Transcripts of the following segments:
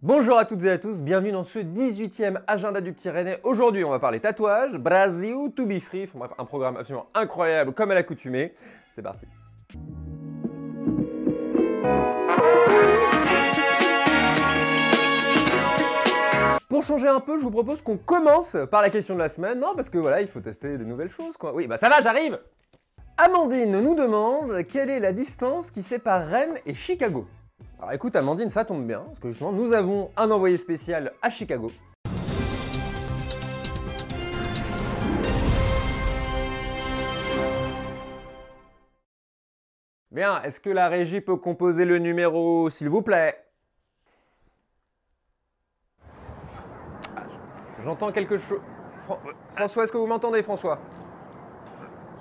Bonjour à toutes et à tous, bienvenue dans ce 18e agenda du petit Rennais. Aujourd'hui, on va parler tatouage, Brasil, to be free, enfin, bref, un programme absolument incroyable comme à l'accoutumée. C'est parti. Pour changer un peu, je vous propose qu'on commence par la question de la semaine. Non, parce que voilà, il faut tester des nouvelles choses, quoi. Oui, bah ça va, j'arrive. Amandine nous demande quelle est la distance qui sépare Rennes et Chicago. Alors écoute Amandine, ça tombe bien, parce que justement nous avons un envoyé spécial à Chicago. Bien, est-ce que la régie peut composer le numéro, s'il vous plaît? J'entends quelque chose. François, est-ce que vous m'entendez, François?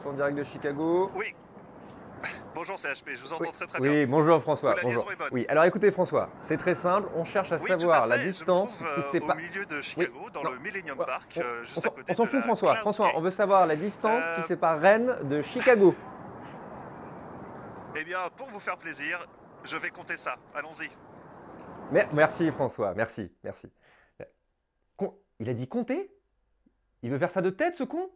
Son direct de Chicago. Oui. Bonjour CHP, je vous entends très bien. Oui, bonjour François. La bonjour. liaison est bonne. Oui, alors écoutez François, c'est très simple, on cherche à savoir la distance qui sépare. Au milieu de Chicago, dans le Millennium Park, juste à côté On s'en de fout la François. Cloud François, Gate. on veut savoir la distance qui sépare Rennes de Chicago. Eh bien, pour vous faire plaisir, je vais compter ça. Allons-y. Merci François, merci. Il a dit compter? Il veut faire ça de tête, ce con?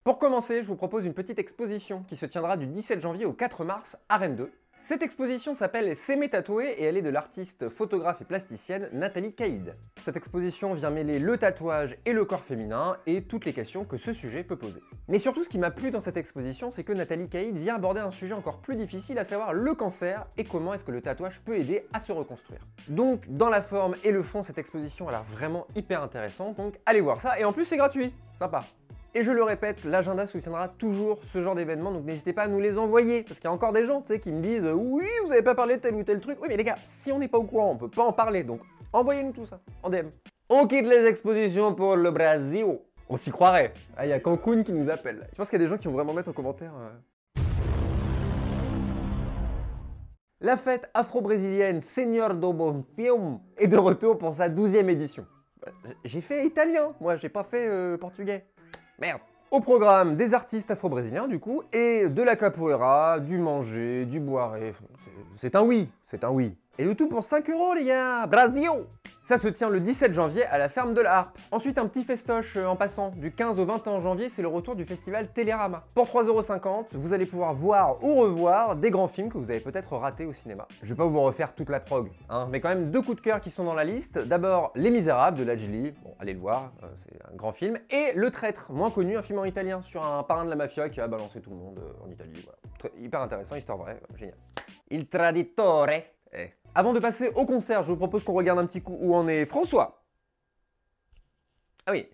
Pour commencer, je vous propose une petite exposition qui se tiendra du 17 janvier au 4 mars à Rennes 2. Cette exposition s'appelle S'aimer tatouer et elle est de l'artiste, photographe et plasticienne Nathalie Caïd. Cette exposition vient mêler le tatouage et le corps féminin et toutes les questions que ce sujet peut poser. Mais surtout, ce qui m'a plu dans cette exposition, c'est que Nathalie Caïd vient aborder un sujet encore plus difficile, à savoir le cancer et comment est-ce que le tatouage peut aider à se reconstruire. Donc, dans la forme et le fond, cette exposition a l'air vraiment hyper intéressante, donc allez voir ça, et en plus c'est gratuit, sympa. Et je le répète, l'agenda soutiendra toujours ce genre d'événements, donc n'hésitez pas à nous les envoyer, parce qu'il y a encore des gens, tu sais, qui me disent « Oui, vous n'avez pas parlé de tel ou tel truc ». Oui, mais les gars, si on n'est pas au courant, on peut pas en parler, donc envoyez-nous tout ça, en DM. On quitte les expositions pour le Brasil. On s'y croirait. Ah, il y a Cancun qui nous appelle. Je pense qu'il y a des gens qui vont vraiment mettre en commentaire... La fête afro-brésilienne Senhor do Bom Filme est de retour pour sa 12e édition. J'ai fait italien, moi, j'ai pas fait portugais. Merde. Au programme, des artistes afro-brésiliens du coup, et de la capoeira, du manger, du boire, et c'est un oui, c'est un oui. Et le tout pour 5 € les gars, Brasil. Ça se tient le 17 janvier à la ferme de la Harpe. Ensuite un petit festoche en passant, du 15 au 21 janvier, c'est le retour du festival Télérama. Pour 3,50 €, vous allez pouvoir voir ou revoir des grands films que vous avez peut-être ratés au cinéma. Je vais pas vous refaire toute la prog, hein, mais quand même deux coups de cœur qui sont dans la liste. D'abord Les Misérables de Lajli, bon allez le voir, c'est un grand film, et Le Traître, moins connu, un film en italien sur un parrain de la mafia qui a balancé tout le monde en Italie, voilà. Hyper intéressant, histoire vraie, génial. Il Traditore. Avant de passer au concert, je vous propose qu'on regarde un petit coup où en est François. Ah oui,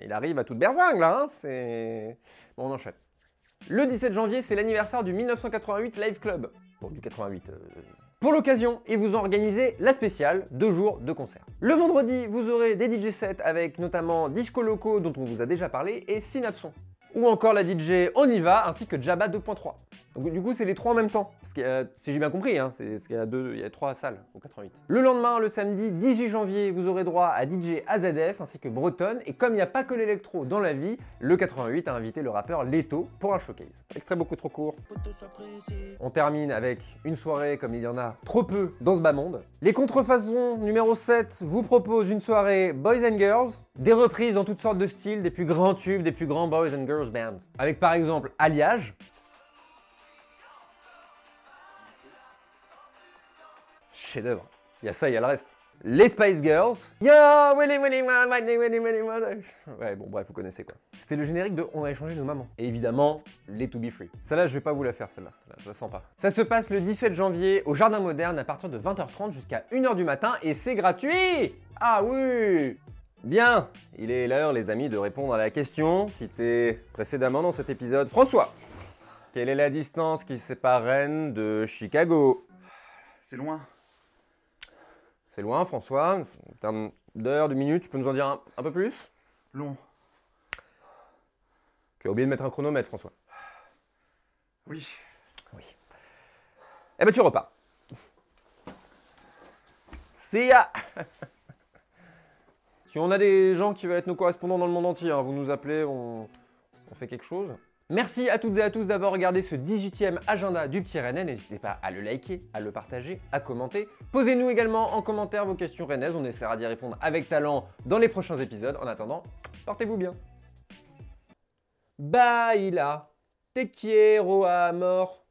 il arrive à toute berzingue là, hein, c'est... Bon, on enchaîne. Le 17 janvier, c'est l'anniversaire du 1988 Live Club. Bon, du 88. Pour l'occasion, ils vous ont organisé la spéciale, 2 jours de concert. Le vendredi, vous aurez des DJ sets avec notamment Disco Loco, dont on vous a déjà parlé, et Synapson. Ou encore la DJ On y va, ainsi que Jabba 2.3. Donc du coup, c'est les trois en même temps. Si j'ai bien compris, hein, il y a 3 salles au 88. Le lendemain, le samedi 18 janvier, vous aurez droit à DJ AZF ainsi que Breton. Et comme il n'y a pas que l'électro dans la vie, le 88 a invité le rappeur Leto pour un showcase. Extrait beaucoup trop court. On termine avec une soirée comme il y en a trop peu dans ce bas monde. Les Contrefaçons numéro 7 vous proposent une soirée Boys and Girls. Des reprises dans toutes sortes de styles, des plus grands tubes, des plus grands Boys and Girls bands. Avec par exemple Alliage. Chef-d'œuvre. Il y a ça, il y a le reste. Les Spice Girls. Yo, Willy, Willy, Willy, Willy, Willy, Willy. Ouais, bon, bref, vous connaissez quoi. C'était le générique de On a échangé nos mamans. Et évidemment, les To Be Free. Celle-là, je vais pas vous la faire, celle-là. Je la sens pas. Ça se passe le 17 janvier au Jardin Moderne à partir de 20h30 jusqu'à 1h du matin et c'est gratuit. Ah oui. Bien, il est l'heure, les amis, de répondre à la question citée précédemment dans cet épisode. François, quelle est la distance qui sépare Rennes de Chicago? C'est loin. C'est loin, François. En termes d'heures, de minutes, tu peux nous en dire un peu plus? Long. Tu as oublié de mettre un chronomètre, François. Oui. Oui. Eh ben, tu repars. See ya. Si on a des gens qui veulent être nos correspondants dans le monde entier, hein, vous nous appelez, on fait quelque chose. Merci à toutes et à tous d'avoir regardé ce 18e agenda du Petit Rennais. N'hésitez pas à le liker, à le partager, à commenter. Posez-nous également en commentaire vos questions rennaises. On essaiera d'y répondre avec talent dans les prochains épisodes. En attendant, portez-vous bien. Baila, te quiero amor.